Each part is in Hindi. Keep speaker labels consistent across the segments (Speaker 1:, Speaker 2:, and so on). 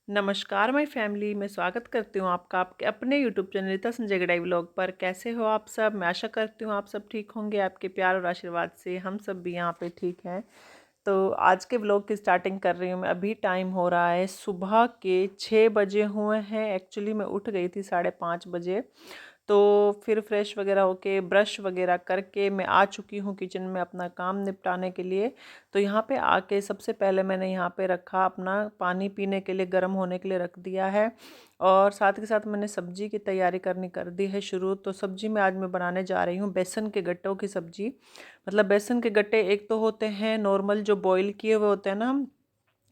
Speaker 1: नमस्कार माय फैमिली, मैं स्वागत करती हूँ आपका आपके अपने YouTube channel Rita Sanjay Gadai vlog पर। कैसे हो आप सब? मैं आशा करती हूँ आप सब ठीक होंगे। आपके प्यार और आशीर्वाद से हम सब भी यहाँ पे ठीक हैं। तो आज के व्लॉग की स्टार्टिंग कर रही हूँ मैं। अभी टाइम हो रहा है सुबह के 6 बजे हुए हैं। एक्चुअली मैं उठ गई थी 5:30 बजे। तो फिर फ्रेश वगैरह होके ब्रश वगैरह करके मैं आ चुकी हूँ किचन में अपना काम निपटाने के लिए। तो यहाँ पे आके सबसे पहले मैंने यहाँ पे रखा अपना पानी पीने के लिए, गर्म होने के लिए रख दिया है। और साथ के साथ मैंने सब्जी की तैयारी करनी कर दी है शुरू। तो सब्जी में आज मैं बनाने जा रही हूँ बेसन के गट्टों की सब्जी। मतलब बेसन के गट्टे एक तो होते हैं नॉर्मल जो बॉईल किए हुए होते हैं ना, हम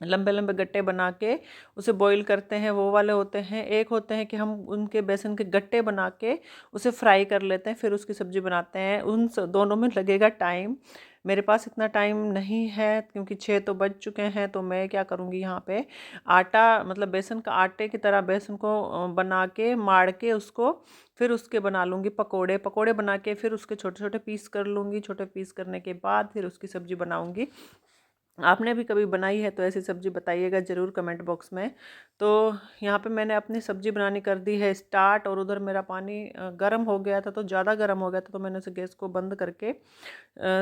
Speaker 1: लंबे लंबे गट्टे बना के उसे बॉईल करते हैं, वो वाले होते हैं। एक होते हैं कि हम उनके बेसन के गट्टे बना के उसे फ्राई कर लेते हैं, फिर उसकी सब्ज़ी बनाते हैं। दोनों में लगेगा टाइम। मेरे पास इतना टाइम नहीं है क्योंकि 6 तो बज चुके हैं। तो मैं क्या करूँगी, यहाँ पे आटा मतलब बेसन का आटे की तरह बेसन को बना के माड़ के उसको फिर उसके बना लूँगी पकोड़े। पकोड़े बना के फिर उसके छोटे छोटे पीस कर लूँगी। छोटे पीस करने के बाद फिर उसकी सब्ज़ी बनाऊँगी। आपने भी कभी बनाई है तो ऐसी सब्ज़ी बताइएगा ज़रूर कमेंट बॉक्स में। तो यहाँ पे मैंने अपनी सब्ज़ी बनानी कर दी है स्टार्ट। और उधर मेरा पानी गर्म हो गया था, तो ज़्यादा गर्म हो गया था, तो मैंने उसे गैस को बंद करके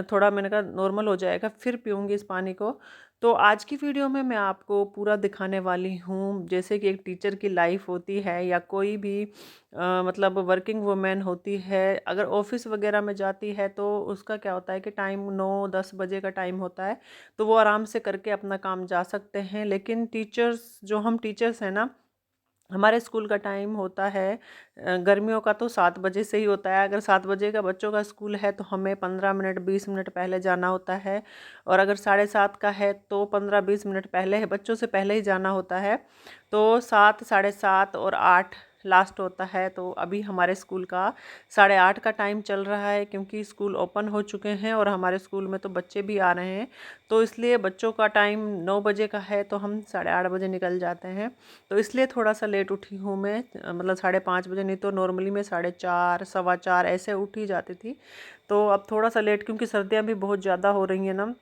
Speaker 1: थोड़ा मैंने कहा नॉर्मल हो जाएगा फिर पीऊँगी इस पानी को। तो आज की वीडियो में मैं आपको पूरा दिखाने वाली हूँ जैसे कि एक टीचर की लाइफ होती है या कोई भी मतलब वर्किंग वुमेन होती है। अगर ऑफिस वगैरह में जाती है तो उसका क्या होता है कि टाइम 9-10 बजे का टाइम होता है, तो वो आराम से करके अपना काम जा सकते हैं। लेकिन टीचर्स, जो हम टीचर्स हैं ना, हमारे स्कूल का टाइम होता है गर्मियों का तो 7 बजे से ही होता है। अगर 7 बजे का बच्चों का स्कूल है तो हमें 15 मिनट 20 मिनट पहले जाना होता है। और अगर 7:30 का है तो 15-20 मिनट पहले है, बच्चों से पहले ही जाना होता है। तो 7, 7:30 और 8 लास्ट होता है। तो अभी हमारे स्कूल का 8:30 का टाइम चल रहा है क्योंकि स्कूल ओपन हो चुके हैं और हमारे स्कूल में तो बच्चे भी आ रहे हैं। तो इसलिए बच्चों का टाइम 9 बजे का है, तो हम 8:30 बजे निकल जाते हैं। तो इसलिए थोड़ा सा लेट उठी हूँ मैं, मतलब 5:30 बजे। नहीं तो नॉर्मली मैं 4:30 4:15 ऐसे उठ ही जाती थी। तो अब थोड़ा सा लेट क्योंकि सर्दियाँ भी बहुत ज़्यादा हो रही हैं ना,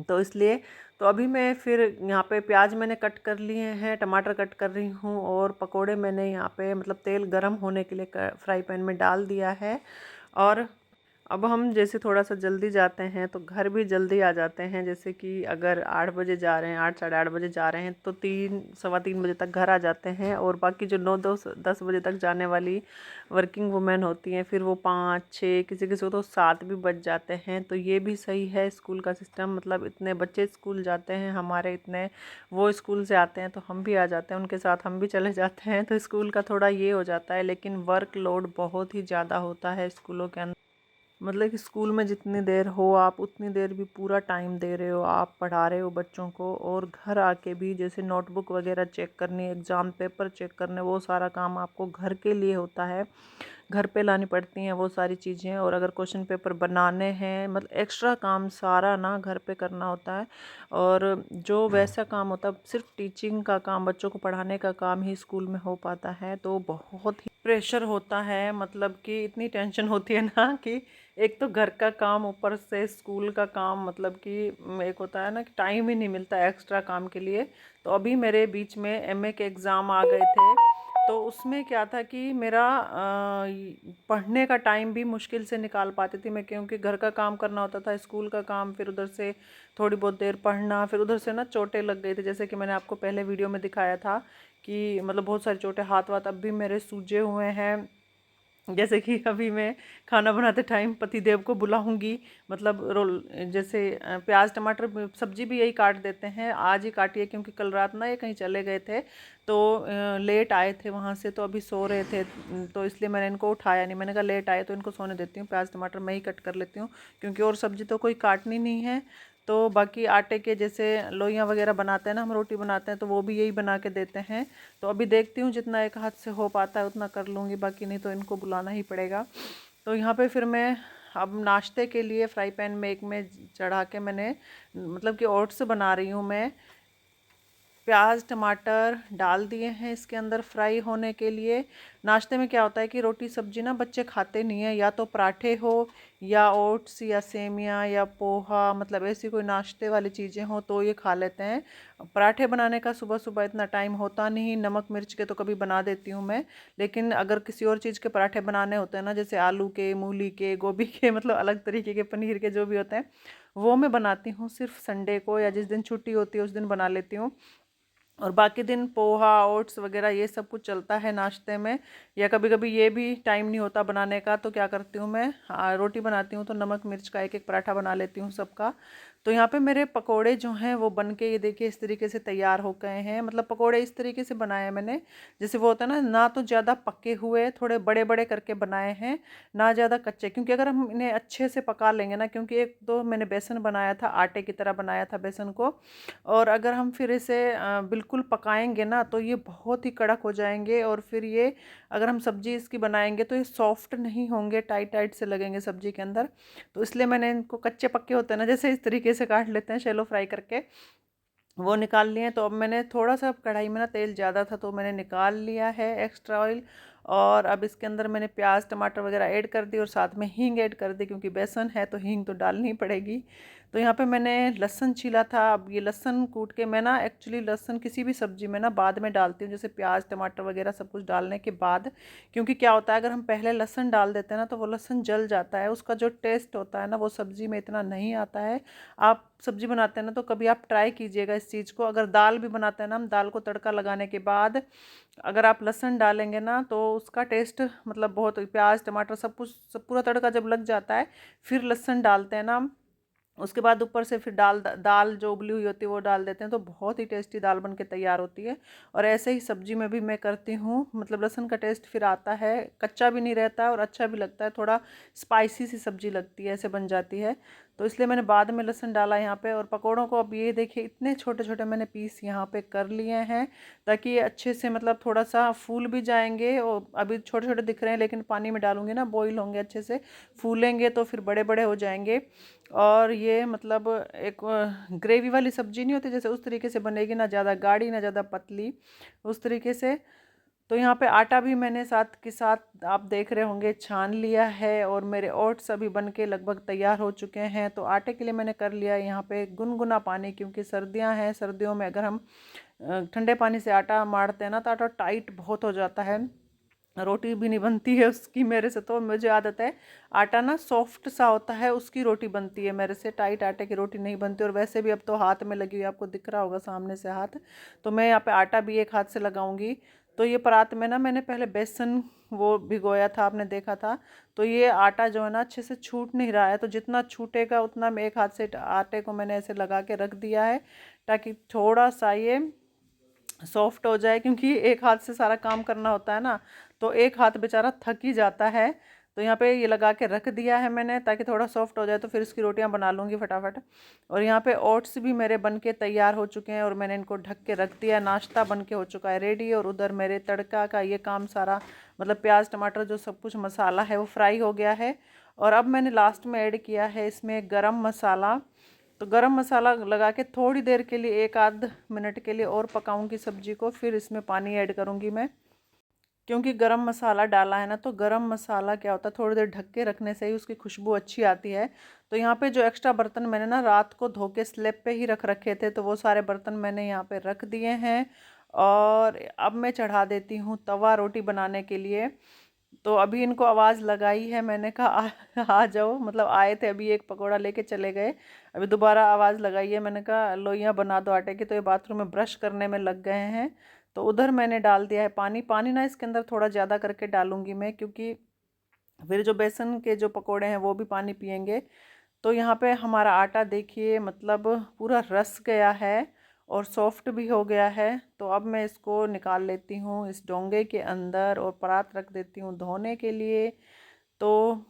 Speaker 1: तो इसलिए। तो अभी मैं फिर यहाँ पे प्याज मैंने कट कर लिए हैं, टमाटर कट कर रही हूँ। और पकोड़े मैंने यहाँ पे मतलब तेल गरम होने के लिए फ्राई पैन में डाल दिया है। और अब हम जैसे थोड़ा सा जल्दी जाते हैं तो घर भी जल्दी आ जाते हैं। जैसे कि अगर 8 बजे जा रहे हैं, 8 8:30 बजे जा रहे हैं, तो 3 सवा 3 बजे तक घर आ जाते हैं। और बाकी जो 9 10 बजे तक जाने वाली वर्किंग वुमेन होती हैं, फिर वो 5 6 किसी किसी को तो 7 भी बज जाते हैं। तो ये भी सही है स्कूल का सिस्टम। मतलब इतने बच्चे स्कूल जाते हैं हमारे, इतने वो स्कूल से आते हैं तो हम भी आ जाते हैं उनके साथ, हम भी चले जाते हैं। तो स्कूल का थोड़ा ये हो जाता है। लेकिन वर्क लोड बहुत ही ज़्यादा होता है स्कूलों के अंदर। मतलब कि स्कूल में जितनी देर हो आप उतनी देर भी पूरा टाइम दे रहे हो, आप पढ़ा रहे हो बच्चों को। और घर आके भी जैसे नोटबुक वगैरह चेक करनी, एग्ज़ाम पेपर चेक करने, वो सारा काम आपको घर के लिए होता है। घर पे लानी पड़ती हैं वो सारी चीज़ें। और अगर क्वेश्चन पेपर बनाने हैं, मतलब एक्स्ट्रा काम सारा ना घर पे करना होता है। और जो वैसा काम होता है सिर्फ टीचिंग का काम, बच्चों को पढ़ाने का काम ही स्कूल में हो पाता है। तो बहुत ही प्रेशर होता है, मतलब कि इतनी टेंशन होती है ना कि एक तो घर का काम ऊपर से स्कूल का काम, मतलब कि एक होता है ना कि टाइम ही नहीं मिलता एक्स्ट्रा काम के लिए। तो अभी मेरे बीच में एमए के एग्ज़ाम आ गए थे। तो उसमें क्या था कि मेरा पढ़ने का टाइम भी मुश्किल से निकाल पाती थी मैं, क्योंकि घर का काम करना होता था, स्कूल का काम, फिर उधर से थोड़ी बहुत देर पढ़ना, फिर उधर से ना चोटें लग गई थी। जैसे कि मैंने आपको पहले वीडियो में दिखाया था कि मतलब बहुत सारी चोटें, हाथ वाथ अब भी मेरे सूजे हुए हैं। जैसे कि अभी मैं खाना बनाते टाइम पतिदेव को बुलाऊंगी, मतलब रोल जैसे प्याज टमाटर सब्जी भी यही काट देते हैं। आज ही काटी है क्योंकि कल रात ना ये कहीं चले गए थे, तो लेट आए थे वहाँ से, तो अभी सो रहे थे। तो इसलिए मैंने इनको उठाया नहीं। मैंने कहा लेट आए तो इनको सोने देती हूँ, प्याज टमाटर मैं ही कट कर लेती हूँ क्योंकि और सब्जी तो कोई काटनी नहीं है। तो बाकी आटे के जैसे लोइयाँ वगैरह बनाते हैं ना, हम रोटी बनाते हैं, तो वो भी यही बना के देते हैं। तो अभी देखती हूँ जितना एक हाथ से हो पाता है उतना कर लूँगी, बाकी नहीं तो इनको बुलाना ही पड़ेगा। तो यहाँ पे फिर मैं अब नाश्ते के लिए फ्राई पैन में एक में चढ़ा के मैंने मतलब कि ओट्स बना रही हूँ मैं। प्याज टमाटर डाल दिए हैं इसके अंदर फ्राई होने के लिए। नाश्ते में क्या होता है कि रोटी सब्जी ना बच्चे खाते नहीं हैं, या तो पराठे हो या ओट्स या सेमिया या पोहा, मतलब ऐसी कोई नाश्ते वाली चीज़ें हो तो ये खा लेते हैं। पराठे बनाने का सुबह सुबह इतना टाइम होता नहीं, नमक मिर्च के तो कभी बना देती हूँ मैं, लेकिन अगर किसी और चीज़ के पराठे बनाने होते हैं ना, जैसे आलू के, मूली के, गोभी के, मतलब अलग तरीके के, पनीर के, जो भी होते हैं वो मैं बनाती हूँ सिर्फ संडे को, या जिस दिन छुट्टी होती है उस दिन बना लेती हूँ। और बाकी दिन पोहा ओट्स वगैरह ये सब कुछ चलता है नाश्ते में। या कभी कभी ये भी टाइम नहीं होता बनाने का तो क्या करती हूँ मैं, रोटी बनाती हूँ तो नमक मिर्च का एक एक पराठा बना लेती हूँ सबका। तो यहाँ पे मेरे पकोड़े जो हैं वो बन के, ये देखिए इस तरीके से तैयार हो गए हैं। मतलब पकोड़े इस तरीके से बनाए हैं मैंने, जैसे वो होता है ना, ना तो ज़्यादा पके हुए, थोड़े बड़े बड़े करके बनाए हैं, ना ज़्यादा कच्चे, क्योंकि अगर हम इन्हें अच्छे से पका लेंगे ना, क्योंकि एक तो मैंने बेसन बनाया था, आटे की तरह बनाया था बेसन को, और अगर हम फिर इसे बिल्कुल पकाएंगे ना तो ये बहुत ही कड़क हो जाएंगे, और फिर ये अगर हम सब्जी इसकी बनाएंगे तो ये सॉफ्ट नहीं होंगे, टाइट टाइट से लगेंगे सब्जी के अंदर। तो इसलिए मैंने इनको, कच्चे पक्के होते हैं ना, जैसे इस तरीके से काट लेते हैं शैलो फ्राई करके, वो निकाल लिए। तो अब मैंने थोड़ा सा कढ़ाई में ना तेल ज़्यादा था तो मैंने निकाल लिया है एक्स्ट्रा ऑयल, और अब इसके अंदर मैंने प्याज टमाटर वगैरह ऐड कर दी और साथ में हींग ऐड कर दी, क्योंकि बेसन है तो हींग तो डालनी पड़ेगी। तो यहाँ पे मैंने लहसुन छीला था। अब ये लहसुन कूट के, मैं ना एक्चुअली लहसुन किसी भी सब्ज़ी में ना बाद में डालती हूँ, जैसे प्याज टमाटर वगैरह सब कुछ डालने के बाद, क्योंकि क्या होता है अगर हम पहले लहसुन डाल देते हैं ना तो वो लहसुन जल जाता है, उसका जो टेस्ट होता है ना वो सब्ज़ी में इतना नहीं आता है। आप सब्ज़ी बनाते हैं ना तो कभी आप ट्राई कीजिएगा इस चीज़ को। अगर दाल भी बनाते हैं ना हम, दाल को तड़का लगाने के बाद अगर आप लहसुन डालेंगे ना तो उसका टेस्ट, मतलब बहुत, प्याज टमाटर सब कुछ, सब पूरा तड़का जब लग जाता है फिर लहसुन डालते हैं ना हम, उसके बाद ऊपर से फिर दाल जो उबली हुई होती है वो डाल देते हैं, तो बहुत ही टेस्टी दाल बन के तैयार होती है। और ऐसे ही सब्जी में भी मैं करती हूँ, मतलब लहसुन का टेस्ट फिर आता है, कच्चा भी नहीं रहता है और अच्छा भी लगता है, थोड़ा स्पाइसी सी सब्जी लगती है, ऐसे बन जाती है। तो इसलिए मैंने बाद में लहसुन डाला यहाँ पे। और पकौड़ों को अब ये देखिए इतने छोटे छोटे मैंने पीस यहाँ पे कर लिए हैं, ताकि ये अच्छे से, मतलब थोड़ा सा फूल भी जाएंगे, और अभी छोटे छोटे दिख रहे हैं लेकिन पानी में डालूंगी ना, बॉईल होंगे अच्छे से, फूलेंगे तो फिर बड़े बड़े हो जाएंगे। और ये मतलब एक ग्रेवी वाली सब्जी नहीं होती, जैसे उस तरीके से बनेगी, ना ज़्यादा गाढ़ी ना ज़्यादा पतली, उस तरीके से। तो यहाँ पे आटा भी मैंने साथ के साथ आप देख रहे होंगे छान लिया है, और मेरे ओट्स अभी बन के लगभग तैयार हो चुके हैं। तो आटे के लिए मैंने कर लिया यहाँ पे गुनगुना पानी, क्योंकि सर्दियाँ हैं, सर्दियों में अगर हम ठंडे पानी से आटा मारते हैं ना तो आटा टाइट बहुत हो जाता है, रोटी भी नहीं बनती है उसकी मेरे से। तो मुझे आदत है, आटा ना सॉफ्ट सा होता है उसकी रोटी बनती है मेरे से, टाइट आटे की रोटी नहीं बनती। और वैसे भी अब तो हाथ में लगी हुई, आपको दिख रहा होगा सामने से हाथ, तो मैं यहाँ पे आटा भी एक हाथ से लगाऊंगी। तो ये परात में ना मैंने पहले बेसन वो भिगोया था, आपने देखा था। तो ये आटा जो है ना अच्छे से छूट नहीं रहा है, तो जितना छूटेगा उतना मैं एक हाथ से आटे को मैंने ऐसे लगा के रख दिया है, ताकि थोड़ा सा ये सॉफ्ट हो जाए, क्योंकि एक हाथ से सारा काम करना होता है ना, तो एक हाथ बेचारा थक ही जाता है। तो यहाँ पे ये लगा के रख दिया है मैंने, ताकि थोड़ा सॉफ्ट हो जाए तो फिर इसकी रोटियां बना लूँगी फटाफट। और यहाँ पे ओट्स भी मेरे बन के तैयार हो चुके हैं, और मैंने इनको ढक के रख दिया, नाश्ता बन के हो चुका है रेडी। और उधर मेरे तड़का का ये काम सारा, मतलब प्याज टमाटर जो सब कुछ मसाला है वो फ्राई हो गया है। और अब मैंने लास्ट में ऐड किया है इसमें गरम मसाला। तो गरम मसाला लगा के थोड़ी देर के लिए, एक आध मिनट के लिए और पकाऊंगी सब्जी को, फिर इसमें पानी ऐड करूंगी मैं, क्योंकि गरम मसाला डाला है ना। तो गरम मसाला क्या होता है, थोड़ी देर ढक के रखने से ही उसकी खुशबू अच्छी आती है। तो यहाँ पे जो एक्स्ट्रा बर्तन मैंने ना रात को धो के स्लैब पे ही रख रखे थे, तो वो सारे बर्तन मैंने यहाँ पे रख दिए हैं। और अब मैं चढ़ा देती हूँ तवा रोटी बनाने के लिए। तो अभी इनको आवाज़ लगाई है, मैंने कहा आ जाओ, मतलब आए थे अभी, एक पकौड़ा लेके चले गए, अभी दोबारा आवाज़ लगाई है, मैंने कहा लोइयाँ बना दो आटे की। तो ये बाथरूम में ब्रश करने में लग गए हैं। तो उधर मैंने डाल दिया है पानी। पानी ना इसके अंदर थोड़ा ज़्यादा करके डालूंगी मैं, क्योंकि फिर जो बेसन के जो पकौड़े हैं वो भी पानी पियेंगे। तो यहाँ पे हमारा आटा देखिए, मतलब पूरा रस गया है और सॉफ्ट भी हो गया है। तो अब मैं इसको निकाल लेती हूँ इस डोंगे के अंदर, और परात रख देती हूँ धोने के लिए। तो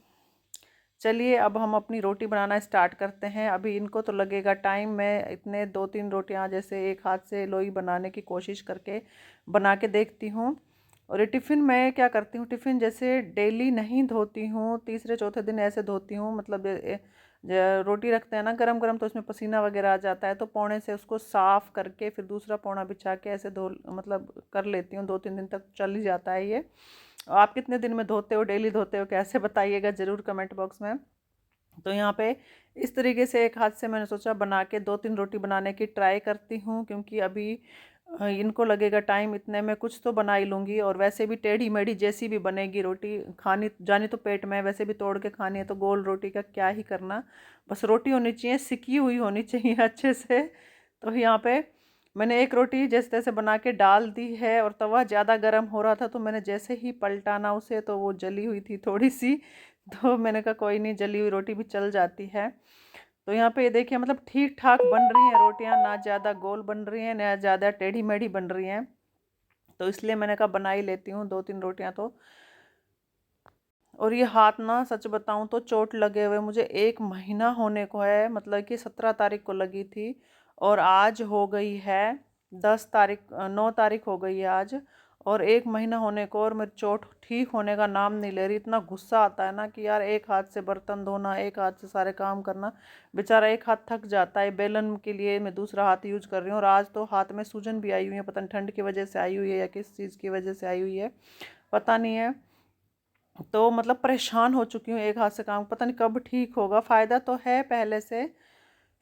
Speaker 1: चलिए अब हम अपनी रोटी बनाना स्टार्ट करते हैं। अभी इनको तो लगेगा टाइम, मैं इतने 2-3 रोटियां जैसे एक हाथ से लोई बनाने की कोशिश करके बना के देखती हूँ। और ये टिफ़िन मैं क्या करती हूँ, टिफ़िन जैसे डेली नहीं धोती हूँ, तीसरे चौथे दिन ऐसे धोती हूँ, मतलब रोटी रखते हैं ना गरम गरम तो उसमें पसीना वगैरह आ जाता है, तो पौने से उसको साफ़ करके फिर दूसरा पौना बिछा के ऐसे धो मतलब कर लेती हूँ। 2-3 दिन तक चल ही जाता है ये। आप कितने दिन में धोते हो, डेली धोते हो, कैसे बताइएगा ज़रूर कमेंट बॉक्स में। तो यहाँ पे इस तरीके से एक हाथ से मैंने सोचा बना के 2-3 रोटी बनाने की ट्राई करती हूँ, क्योंकि अभी इनको लगेगा टाइम, इतने में कुछ तो बना ही लूँगी। और वैसे भी टेढ़ी मेढ़ी जैसी भी बनेगी रोटी, खानी जानी तो पेट में, वैसे भी तोड़ के खानी है तो गोल रोटी का क्या ही करना, बस रोटी होनी चाहिए, सिकी हुई होनी चाहिए अच्छे से। तो यहाँ पे मैंने एक रोटी जैसे तैसे बना के डाल दी है, और तवा ज़्यादा गर्म हो रहा था तो मैंने जैसे ही पलटाना उसे तो वो जली हुई थी थोड़ी सी। तो मैंने कहा कोई नहीं, जली हुई रोटी भी चल जाती है। तो यहाँ पे ये देखिए मतलब ठीक ठाक बन रही हैं रोटियाँ, ना ज़्यादा गोल बन रही हैं ना ज़्यादा टेढ़ी मेढ़ी बन रही हैं। तो इसलिए मैंने कहा बना ही लेती हूँ 2-3 रोटियाँ तो। और ये हाथ ना सच बताऊँ तो चोट लगे हुए मुझे 1 महीना होने को है, मतलब कि 17 तारीख को लगी थी और आज हो गई है 10 तारीख, 9 तारीख हो गई है आज, और 1 महीना होने को, और मेरी चोट ठीक होने का नाम नहीं ले रही। इतना गुस्सा आता है ना कि यार एक हाथ से बर्तन धोना, एक हाथ से सारे काम करना, बेचारा एक हाथ थक जाता है। बेलन के लिए मैं दूसरा हाथ यूज कर रही हूँ, और आज तो हाथ में सूजन भी आई हुई है, पता नहीं ठंड की वजह से आई हुई है या किस चीज़ की वजह से आई हुई है, पता नहीं है। तो मतलब परेशान हो चुकी हूँ एक हाथ से काम, पता नहीं कब ठीक होगा। फ़ायदा तो है पहले से।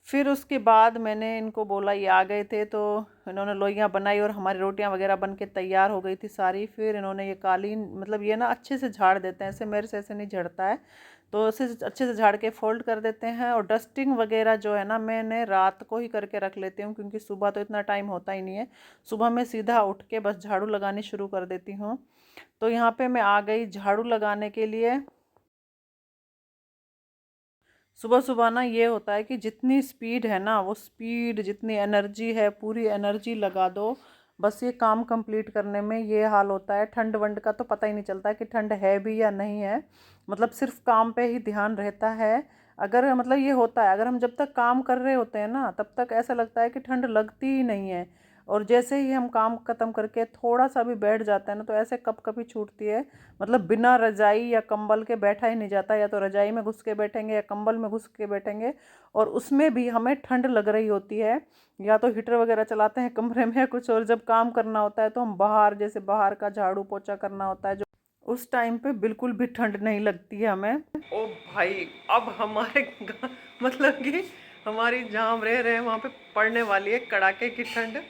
Speaker 1: फिर उसके बाद मैंने इनको बोला, ये आ गए थे तो इन्होंने लोइयाँ बनाई और हमारी रोटियां वगैरह बन के तैयार हो गई थी सारी। फिर इन्होंने ये कालीन, मतलब ये ना अच्छे से झाड़ देते हैं, ऐसे मेरे से ऐसे नहीं झड़ता है, तो इसे अच्छे से झाड़ के फोल्ड कर देते हैं। और डस्टिंग वगैरह जो है ना मैंने रात को ही करके रख लेती हूँ, क्योंकि सुबह तो इतना टाइम होता ही नहीं है। सुबह मैं सीधा उठ के बस झाड़ू लगानी शुरू कर देती हूँ। तो यहाँ पे मैं आ गई झाड़ू लगाने के लिए। सुबह सुबह ना ये होता है कि जितनी स्पीड है ना, वो स्पीड जितनी एनर्जी है पूरी एनर्जी लगा दो बस ये काम कंप्लीट करने में। ये हाल होता है, ठंड वंड का तो पता ही नहीं चलता कि ठंड है भी या नहीं है, मतलब सिर्फ काम पे ही ध्यान रहता है। अगर मतलब ये होता है, अगर हम जब तक काम कर रहे होते हैं ना तब तक ऐसा लगता है कि ठंड लगती ही नहीं है, और जैसे ही हम काम ख़त्म करके थोड़ा सा भी बैठ जाते हैं ना तो ऐसे कप कपी छूटती है। मतलब बिना रजाई या कंबल के बैठा ही नहीं जाता, या तो रजाई में घुस के बैठेंगे या कंबल में घुस के बैठेंगे, और उसमें भी हमें ठंड लग रही होती है। या तो हीटर वगैरह चलाते हैं कमरे में कुछ, और जब काम करना होता है तो हम बाहर, जैसे बाहर का झाड़ू पोछा करना होता है जो, उस टाइम पे बिल्कुल भी ठंड नहीं लगती है हमें। ओ भाई, अब हमारे मतलब कि हमारी जहाँ हम रह रहे हैं वहाँ पे पड़ने वाली है कड़ाके की ठंड।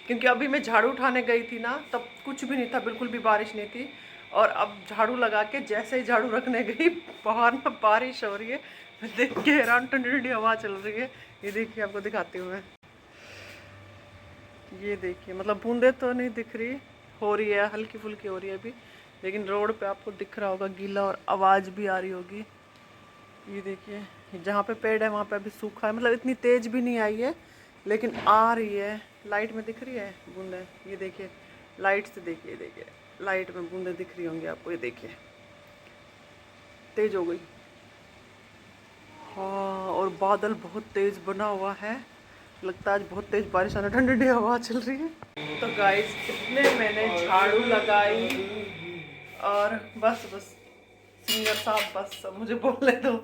Speaker 1: क्योंकि अभी मैं झाड़ू उठाने गई थी ना तब कुछ भी नहीं था, बिल्कुल भी बारिश नहीं थी, और अब झाड़ू लगा के जैसे ही झाड़ू रखने गई बाहर ना बारिश हो रही है। देख के हैरान, ठंडी ठंडी हवा चल रही है। ये देखिए आपको दिखाती हूँ मैं, ये देखिए मतलब बूंदे तो नहीं दिख रही, हो रही है हल्की फुल्की हो रही है अभी, लेकिन रोड पे आपको दिख रहा होगा गीला, और आवाज़ भी आ रही होगी। ये देखिए जहाँ पे पेड़ है वहाँ पे अभी सूखा है, मतलब इतनी तेज भी नहीं आई है लेकिन आ रही है। लाइट में दिख रही है बूंदे, ये देखिए लाइट से देखिए, देखिए लाइट में बूंदे दिख रही होंगी आपको, ये देखिए तेज हो गई। हाँ, और बादल बहुत तेज बना हुआ है, लगता है आज बहुत तेज बारिश आना, ठंडी ठंडी हवा चल रही है। तो गाइस इतने मैंने झाड़ू लगाई, और बस बस सिंगर साहब बस अब मुझे बोलने दो।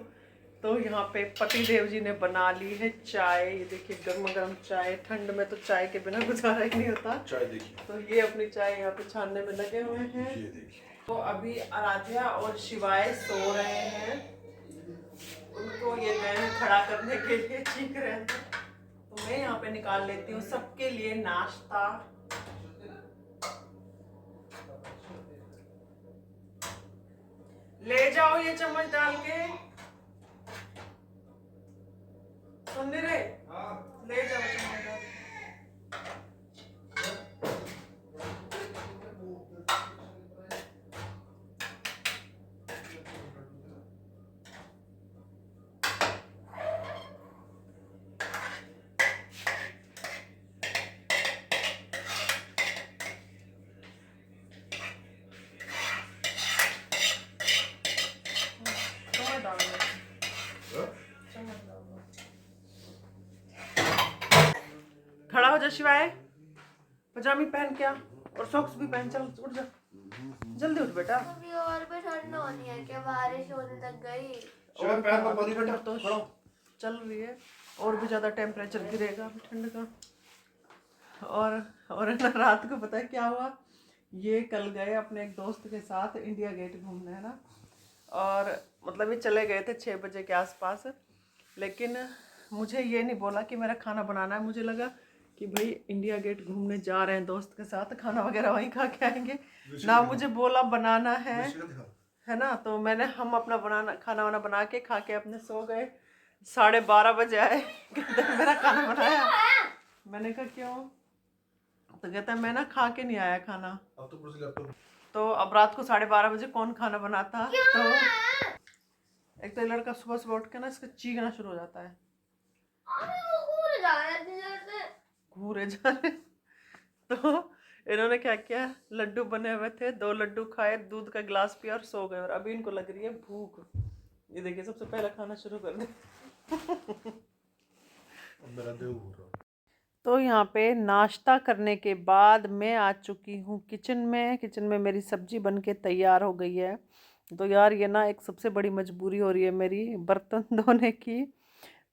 Speaker 1: तो यहाँ पे पति देव जी ने बना ली है चाय, ये देखिए गर्मा गर्म चाय, ठंड में तो चाय के बिना गुजारा ही नहीं होता। चाय देखिए, तो ये अपनी चाय यहाँ पे छानने में लगे हुए हैं। ये देखिए, तो अभी आराध्या और शिवाय सो रहे हैं, उनको ये गए हैं खड़ा करने के लिए, चीख रहे हैं, तो मैं यहाँ पे निकाल लेती हूँ सबके लिए नाश्ता। ले जाओ ये चम्मच डाल के, सुन रहे, ले जाओ चम्मच डाल। खड़ा हो जा शिवाय, पजामी पहन क्या और सॉक्स भी पहन, चल उठ जा, जल्दी उठ बेटा।
Speaker 2: अभी और भी ठंड होनी है क्या, बारिश होने लग गई।
Speaker 1: और पैर पर परी बेटा तो चल रही है, और भी ज़्यादा टेम्परेचर गिरेगा अभी ठंड का। और है ना, रात को पता है क्या हुआ, ये कल गए अपने एक दोस्त के साथ इंडिया गेट घूमने, है ना, और मतलब ये चले गए थे 6 बजे के आसपास। लेकिन मुझे ये नहीं बोला कि मेरा खाना बनाना है। मुझे लगा कि भाई इंडिया गेट घूमने जा रहे हैं दोस्त के साथ, खाना वगैरह वहीं खा के आएंगे ना, मुझे बोला बनाना है ना। तो हम अपना खाना वाना बना के खा के अपने सो गए। 12:30 बजे आए, कहते मेरा खाना बनाया। मैंने कहा क्यों? तो कहता है मैं ना खा के नहीं आया खाना। तो अब रात को 12:30 बजे कौन खाना बनाता? तो एक तो लड़का सुबह सुबह उठ के ना इसका चीखना शुरू हो जाता है, घूरे जा रहे। तो इन्होंने क्या किया, लड्डू बने हुए थे, 2 लड्डू खाए, दूध का गिलास पिया और सो गए। और अभी इनको लग रही है भूख। ये देखिए सबसे पहले खाना शुरू कर दे। तो यहाँ पे नाश्ता करने के बाद मैं आ चुकी हूँ किचन में। किचन में मेरी सब्जी बन के तैयार हो गई है। तो यार ये ना एक सबसे बड़ी मजबूरी हो रही है मेरी, बर्तन धोने की।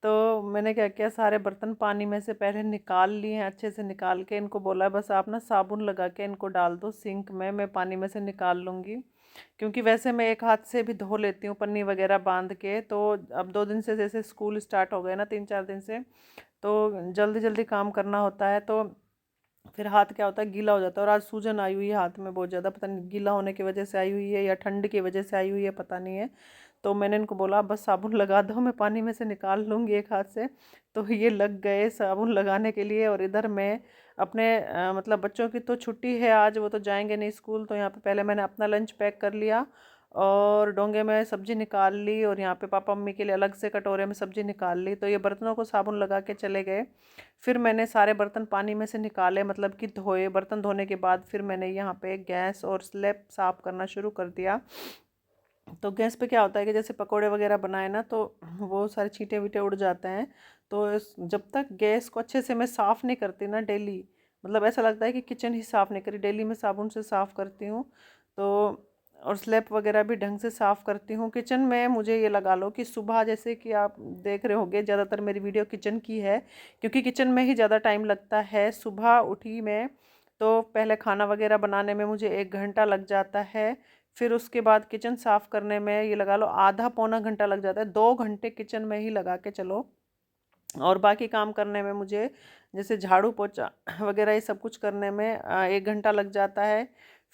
Speaker 1: तो मैंने क्या किया, सारे बर्तन पानी में से पहले निकाल लिए हैं, अच्छे से निकाल के इनको बोला है बस आप ना साबुन लगा के इनको डाल दो सिंक में, मैं पानी में से निकाल लूँगी। क्योंकि वैसे मैं एक हाथ से भी धो लेती हूँ पन्नी वगैरह बांध के। तो अब 2 दिन से जैसे स्कूल स्टार्ट हो गए ना, 3-4 दिन से, तो जल्दी जल्दी काम करना होता है, तो फिर हाथ क्या होता है गीला हो जाता है। और आज सूजन आई हुई है हाथ में बहुत ज़्यादा, पता नहीं गीला होने की वजह से आई हुई है या ठंड की वजह से आई हुई है, पता नहीं है। तो मैंने इनको बोला बस साबुन लगा दो, मैं पानी में से निकाल लूँगी एक हाथ से। तो ये लग गए साबुन लगाने के लिए। और इधर मैं अपने मतलब बच्चों की तो छुट्टी है आज, वो तो जाएंगे नहीं स्कूल। तो यहाँ पे पहले मैंने अपना लंच पैक कर लिया और डोंगे में सब्ज़ी निकाल ली, और यहाँ पे पापा मम्मी के लिए अलग से कटोरे में सब्ज़ी निकाल ली। तो ये बर्तनों को साबुन लगा के चले गए। फिर मैंने सारे बर्तन पानी में से निकाले, मतलब कि धोए। बर्तन धोने के बाद फिर मैंने यहाँ पे गैस और स्लैब साफ़ करना शुरू कर दिया। तो गैस पे क्या होता है कि जैसे पकोड़े वगैरह बनाए ना, तो वो सारे छींटे वीटे उड़ जाते हैं। तो जब तक गैस को अच्छे से मैं साफ़ नहीं करती ना डेली, मतलब ऐसा लगता है कि किचन ही साफ़ नहीं करी, डेली मैं साबुन से साफ़ करती हूँ। तो और स्लैब वगैरह भी ढंग से साफ़ करती हूँ। किचन में मुझे ये लगा लो कि सुबह, जैसे कि आप देख रहे होंगे ज़्यादातर मेरी वीडियो किचन की है, क्योंकि किचन में ही ज़्यादा टाइम लगता है। सुबह उठी मैं तो पहले खाना वगैरह बनाने में मुझे 1 घंटा लग जाता है। फिर उसके बाद किचन साफ़ करने में ये लगा लो आधा पौना घंटा लग जाता है। 2 घंटे किचन में ही लगा के चलो। और बाकी काम करने में मुझे, जैसे झाड़ू पोछा वगैरह ये सब कुछ करने में 1 घंटा लग जाता है।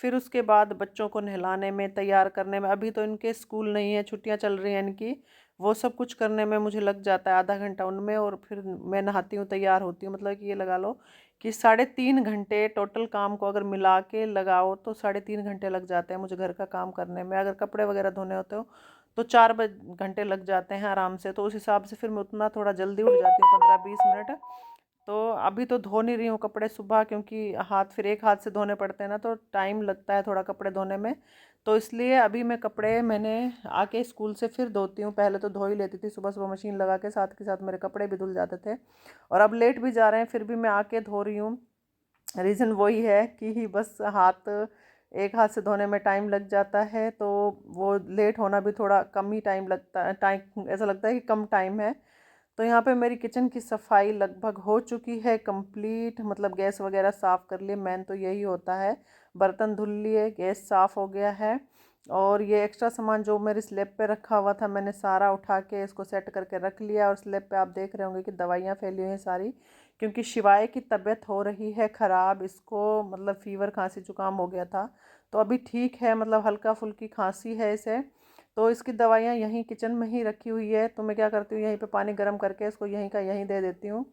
Speaker 1: फिर उसके बाद बच्चों को नहलाने में, तैयार करने में, अभी तो इनके स्कूल नहीं है, छुट्टियां चल रही हैं इनकी, वो सब कुछ करने में मुझे लग जाता है आधा घंटा उनमें। और फिर मैं नहाती हूँ, तैयार होती हूँ, मतलब कि ये लगा लो कि 3.5 घंटे टोटल काम को अगर मिला के लगाओ तो 3.5 घंटे लग जाते हैं मुझे घर का काम करने में। अगर कपड़े वगैरह धोने होते हो तो 4 घंटे लग जाते हैं आराम से। तो उस हिसाब से फिर मैं उतना थोड़ा जल्दी उठ जाती हूँ, 15-20 मिनट। तो अभी तो धो नहीं रही हूँ कपड़े सुबह, क्योंकि हाथ फिर एक हाथ से धोने पड़ते हैं ना, तो टाइम लगता है थोड़ा कपड़े धोने में। तो इसलिए अभी मैं कपड़े मैंने आके स्कूल से फिर धोती हूँ। पहले तो धो ही लेती थी सुबह सुबह मशीन लगा के, साथ के साथ मेरे कपड़े भी धुल जाते थे। और अब लेट भी जा रहे हैं फिर भी मैं आके धो रही हूँ। रीज़न वही है कि बस हाथ, एक हाथ से धोने में टाइम लग जाता है, तो वो लेट होना भी थोड़ा कम ही टाइम लगता है, टाइम ऐसा लगता है कि कम टाइम है। तो यहाँ पे मेरी किचन की सफाई लगभग हो चुकी है कंप्लीट, मतलब गैस वगैरह साफ़ कर लिए, मेन तो यही होता है। बर्तन धुल लिए, गैस साफ़ हो गया है। और ये एक्स्ट्रा सामान जो मेरे स्लैब पे रखा हुआ था, मैंने सारा उठा के इसको सेट करके रख लिया। और स्लैब पे आप देख रहे होंगे कि दवाइयाँ फैली हुई हैं सारी, क्योंकि शिवाय की तबीयत हो रही है ख़राब। इसको मतलब फ़ीवर, खांसी जुकाम हो गया था, तो अभी ठीक है, मतलब हल्का फुल्की खांसी है इसे। तो इसकी दवाइयाँ यहीं किचन में ही रखी हुई है। तो मैं क्या करती हूँ, यहीं पे पानी गर्म करके इसको यहीं का यहीं दे देती हूँ।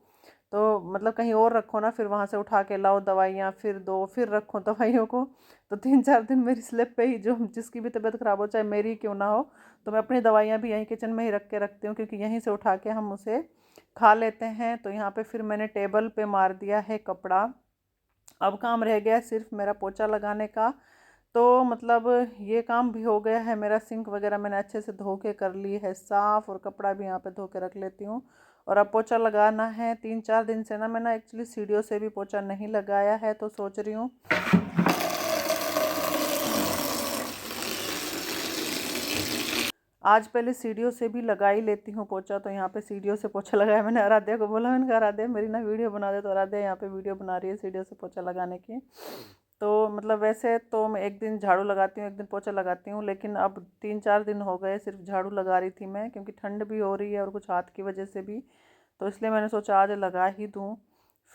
Speaker 1: तो मतलब कहीं और रखो ना, फिर वहाँ से उठा के लाओ दवाइयाँ, फिर दो, फिर रखो दवाइयों को। तो 3-4 दिन मेरी स्लिप पे ही, जो जिसकी भी तबीयत ख़राब हो, चाहे मेरी क्यों ना हो, तो मैं अपनी दवाइयाँ भी यहीं किचन में ही रख के रखती हूँ, क्योंकि यहीं से उठा के हम उसे खा लेते हैं। तो यहाँ पे फिर मैंने टेबल पे मार दिया है कपड़ा। अब काम रह गया सिर्फ मेरा पोछा लगाने का। तो मतलब ये काम भी हो गया है मेरा। सिंक वगैरह मैंने अच्छे से धो के कर ली है साफ़, और कपड़ा भी यहाँ पे धो के रख लेती हूँ। और अब पोछा लगाना है। 3-4 दिन से ना मैंने एक्चुअली सीढ़ियों से भी पोछा नहीं लगाया है, तो सोच रही हूँ आज पहले सीढ़ियों से भी लगा ही लेती हूँ पोछा, तो यहाँ पे सीढ़ियों से पोछा लगाया। मैंने आराध्या को बोला, मैंने कहा आराध्या मेरी ना वीडियो बना दे, तो आराध्या यहाँ पे वीडियो बना रही है सीढ़ियों से पोछा लगाने की। तो मतलब वैसे तो मैं एक दिन झाड़ू लगाती हूँ, एक दिन पोछा लगाती हूँ, लेकिन अब 3-4 दिन हो गए सिर्फ झाड़ू लगा रही थी मैं, क्योंकि ठंड भी हो रही है और कुछ हाथ की वजह से भी। तो इसलिए मैंने सोचा आज लगा ही दूँ।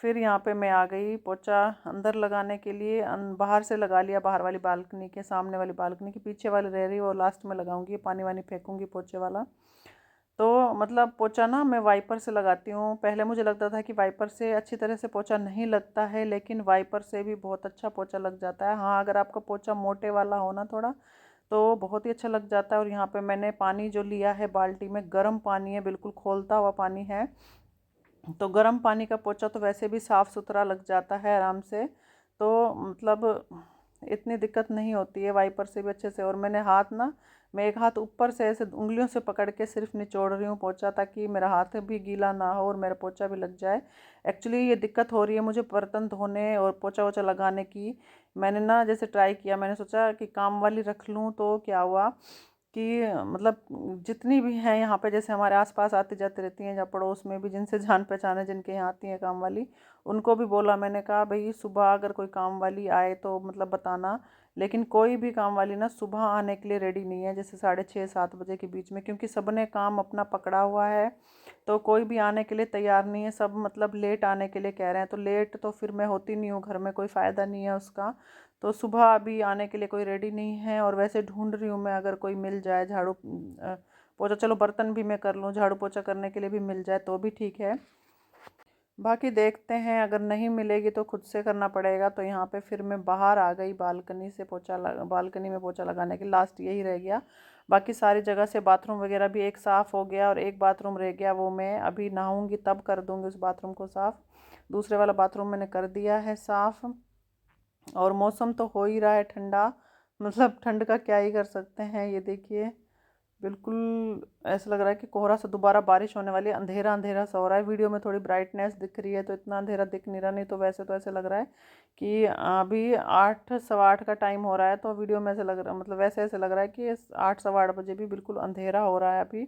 Speaker 1: फिर यहाँ पे मैं आ गई पोछा अंदर लगाने के लिए। बाहर से लगा लिया, बाहर वाली बालकनी के, सामने वाली बालकनी की, पीछे वाली रह रही वो लास्ट में लगाऊंगी, पानी वानी फेंकूंगी पोछे वाला। तो मतलब पोछा ना मैं वाइपर से लगाती हूँ। पहले मुझे लगता था कि वाइपर से अच्छी तरह से पोछा नहीं लगता है, लेकिन वाइपर से भी बहुत अच्छा पोछा लग जाता है। हाँ, अगर आपका पोछा मोटे वाला हो ना थोड़ा, तो बहुत ही अच्छा लग जाता है। और यहाँ पे मैंने पानी जो लिया है बाल्टी में, गर्म पानी है, बिल्कुल खौलता हुआ पानी है। तो गर्म पानी का पोछा तो वैसे भी साफ़ सुथरा लग जाता है आराम से। तो मतलब इतनी दिक्कत नहीं होती है वाइपर से भी अच्छे से। और मैंने हाथ ना, मैं एक हाथ ऊपर से ऐसे उंगलियों से पकड़ के सिर्फ निचोड़ रही हूँ पोछा, ताकि मेरा हाथ भी गीला ना हो और मेरा पोछा भी लग जाए। एक्चुअली ये दिक्कत हो रही है मुझे बर्तन धोने और पोछा वोछा लगाने की। मैंने ना जैसे ट्राई किया, मैंने सोचा कि काम वाली रख लूँ, तो क्या हुआ कि मतलब जितनी भी हैं यहाँ पे, जैसे हमारे आसपास आती जाती रहती हैं, या पड़ोस में भी जिनसे जान पहचान है, जिनके यहाँ आती हैं काम वाली, उनको भी बोला। मैंने कहा भाई सुबह अगर कोई काम वाली आए तो मतलब बताना। लेकिन कोई भी काम वाली ना सुबह आने के लिए रेडी नहीं है, जैसे 6:30-7 बजे के बीच में, क्योंकि सबने काम अपना पकड़ा हुआ है। तो कोई भी आने के लिए तैयार नहीं है, सब मतलब लेट आने के लिए कह रहे हैं। तो लेट तो फिर मैं होती नहीं हूँ घर में, कोई फ़ायदा नहीं है उसका। तो सुबह अभी आने के लिए कोई रेडी नहीं है। और वैसे ढूंढ रही हूँ मैं, अगर कोई मिल जाए झाड़ू पोछा, चलो बर्तन भी मैं कर लूँ, झाड़ू पोछा करने के लिए भी मिल जाए तो भी ठीक है। बाकी देखते हैं, अगर नहीं मिलेगी तो खुद से करना पड़ेगा। तो यहाँ पे फिर मैं बाहर आ गई बालकनी से, बालकनी में पोछा लगाने के लास्ट यही रह गया। बाकी सारी जगह से बाथरूम वगैरह भी एक साफ़ हो गया, और एक बाथरूम रह गया, वो मैं अभी नहाऊंगी तब कर दूंगी उस बाथरूम को साफ़। दूसरे वाला बाथरूम मैंने कर दिया है साफ़। और मौसम तो हो ही रहा है ठंडा, मतलब ठंड का क्या ही कर सकते हैं। ये देखिए, बिल्कुल ऐसा लग रहा है कि कोहरा से दोबारा बारिश होने वाली है। अंधेरा अंधेरा सा हो रहा है, वीडियो में थोड़ी ब्राइटनेस दिख रही है तो इतना अंधेरा दिख नहीं रहा, नहीं तो वैसे तो ऐसे लग रहा है कि अभी 8, 8:15 का टाइम हो रहा है। तो वीडियो में ऐसे लग रहा, मतलब वैसे ऐसे लग रहा है कि 8, 8:15 बजे भी बिल्कुल अंधेरा हो रहा है अभी।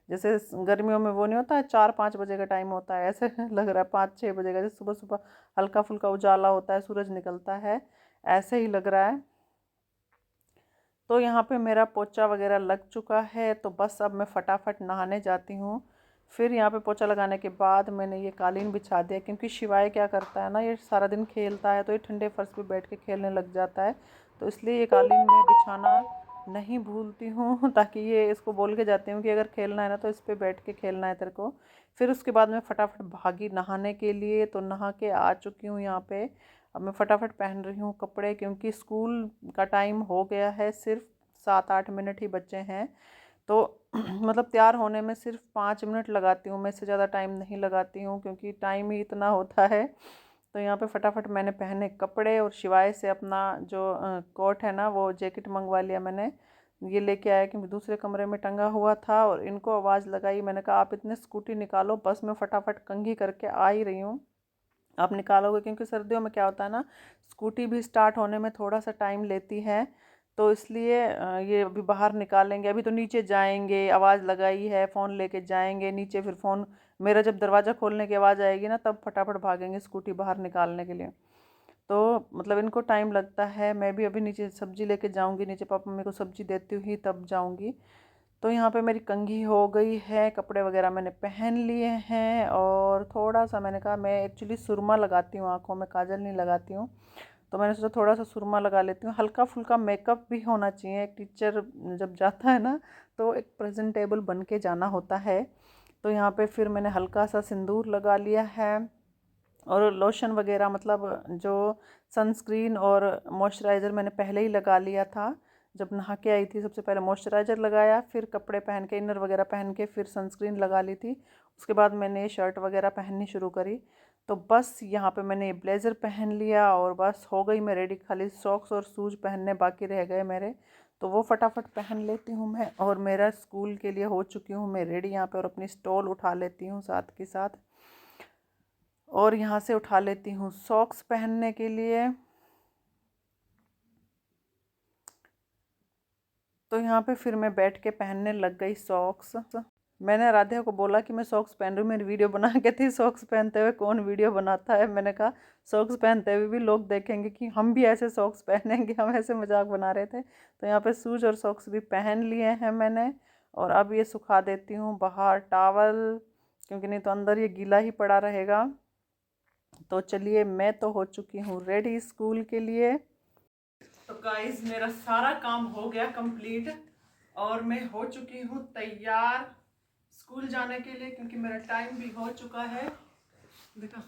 Speaker 1: जैसे गर्मियों में वो नहीं होता है 4-5 बजे का टाइम होता है, ऐसे लग रहा है 5-6 बजे का, जैसे सुबह सुबह हल्का फुल्का उजाला होता है, सूरज निकलता है, ऐसे ही लग रहा है। तो यहाँ पे मेरा पोछा वगैरह लग चुका है, तो बस अब मैं फटाफट नहाने जाती हूँ। फिर यहाँ पे पोछा लगाने के बाद मैंने ये कालीन बिछा दिया, क्योंकि शिवाय क्या करता है ना, ये सारा दिन खेलता है, तो ये ठंडे फर्श पे बैठ के खेलने लग जाता है। तो इसलिए ये कालीन में बिछाना नहीं भूलती हूँ ताकि ये इसको बोल के जाती हूँ कि अगर खेलना है ना तो इस पर बैठ के खेलना है तेरे को। फिर उसके बाद मैं फटाफट भागी नहाने के लिए। तो नहा के आ चुकी हूँ यहाँ पे। अब मैं फटाफट पहन रही हूँ कपड़े, क्योंकि स्कूल का टाइम हो गया है, सिर्फ 7-8 मिनट ही बचे हैं। तो मतलब तैयार होने में सिर्फ 5 मिनट लगाती हूँ, मैं इससे ज़्यादा टाइम नहीं लगाती हूँ, क्योंकि टाइम ही इतना होता है। तो यहाँ पे फटाफट मैंने पहने कपड़े, और शिवाय से अपना जो कोट है ना, वो जैकेट मंगवा लिया मैंने। ये लेके आया क्योंकि दूसरे कमरे में टंगा हुआ था, और इनको आवाज़ लगाई, मैंने कहा आप इतने स्कूटी निकालो, बस मैं फटाफट कंघी करके आ ही रही हूँ, आप निकालोगे। क्योंकि सर्दियों में क्या होता है ना, स्कूटी भी स्टार्ट होने में थोड़ा सा टाइम लेती है। तो इसलिए ये अभी बाहर निकालेंगे, अभी तो नीचे जाएंगे, आवाज़ लगाई है, फ़ोन लेके जाएंगे नीचे, फिर फ़ोन मेरा जब दरवाज़ा खोलने की आवाज़ आएगी ना, तब फटाफट भागेंगे स्कूटी बाहर निकालने के लिए। तो मतलब इनको टाइम लगता है। मैं भी अभी नीचे सब्ज़ी लेके जाऊंगी, नीचे पापा मेरे को सब्ज़ी देती हुई तब जाऊंगी। तो यहाँ पे मेरी कंघी हो गई है, कपड़े वगैरह मैंने पहन लिए हैं, और थोड़ा सा मैंने कहा, मैं एक्चुअली सुरमा लगाती हूँ आँखों में, काजल नहीं लगाती हूँ। तो मैंने सोचा थोड़ा सा सुरमा लगा लेती हूँ, हल्का फुल्का मेकअप भी होना चाहिए। एक टीचर जब जाता है ना, तो एक प्रेजेंटेबल बन के जाना होता है। तो यहाँ पे फिर मैंने हल्का सा सिंदूर लगा लिया है, और लोशन वगैरह, मतलब जो सनस्क्रीन और मॉइस्चराइज़र मैंने पहले ही लगा लिया था। जब नहा के आई थी सबसे पहले मॉइस्चराइज़र लगाया, फिर कपड़े पहन के, इनर वगैरह पहन के, फिर सनस्क्रीन लगा ली थी। उसके बाद मैंने शर्ट वगैरह पहननी शुरू करी। तो बस यहाँ पे मैंने ब्लेज़र पहन लिया, और बस हो गई मैं रेडी। खाली सॉक्स और शूज़ पहनने बाकी रह गए मेरे, तो वो फटाफट पहन लेती हूँ मैं। और मेरा स्कूल के लिए हो चुकी हूँ मैं रेडी यहाँ पे, और अपनी स्टॉल उठा लेती हूँ साथ के साथ, और यहाँ से उठा लेती हूँ सॉक्स पहनने के लिए। तो यहाँ पे फिर मैं बैठ के पहनने लग गई सॉक्स। मैंने राधिका को बोला कि मैं सॉक्स पहन रही हूँ, मेरी वीडियो बना के थी सॉक्स पहनते हुए, कौन वीडियो बनाता है। मैंने कहा सॉक्स पहनते हुए भी लोग देखेंगे कि हम भी ऐसे सॉक्स पहनेंगे, हम ऐसे मजाक बना रहे थे। तो यहाँ पे शूज और सॉक्स भी पहन लिए हैं मैंने, और अब ये सुखा देती हूँ बाहर टॉवल, क्योंकि नहीं तो अंदर ये गीला ही पड़ा रहेगा। तो चलिए, मैं तो हो चुकी हूँ रेडी स्कूल के लिए। तो गाइस मेरा सारा काम हो गया कंप्लीट, और मैं हो चुकी हूँ तैयार स्कूल जाने के लिए, क्योंकि मेरा टाइम भी हो चुका है। देखा,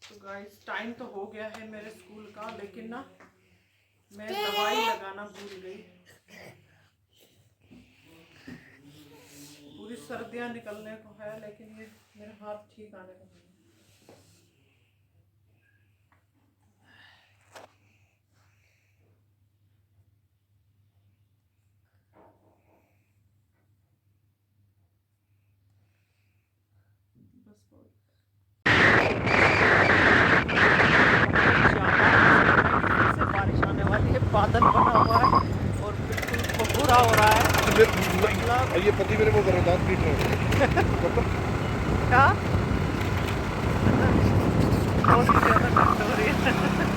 Speaker 1: तो गाइस टाइम तो हो गया है मेरे स्कूल का, लेकिन ना मैं दवाई लगाना भूल गई। पूरी सर्दियाँ निकलने को है, लेकिन ये मेरे हाथ ठीक आने को नहीं। बारिश आने वाली है, बादल बना हुआ है और बिल्कुल बुरा हो रहा है। मतलब
Speaker 2: ये पति मेरे वो कर रहे दांत पीट रहे
Speaker 1: क्या बहुत ही ज्यादा ठंड हो रही है।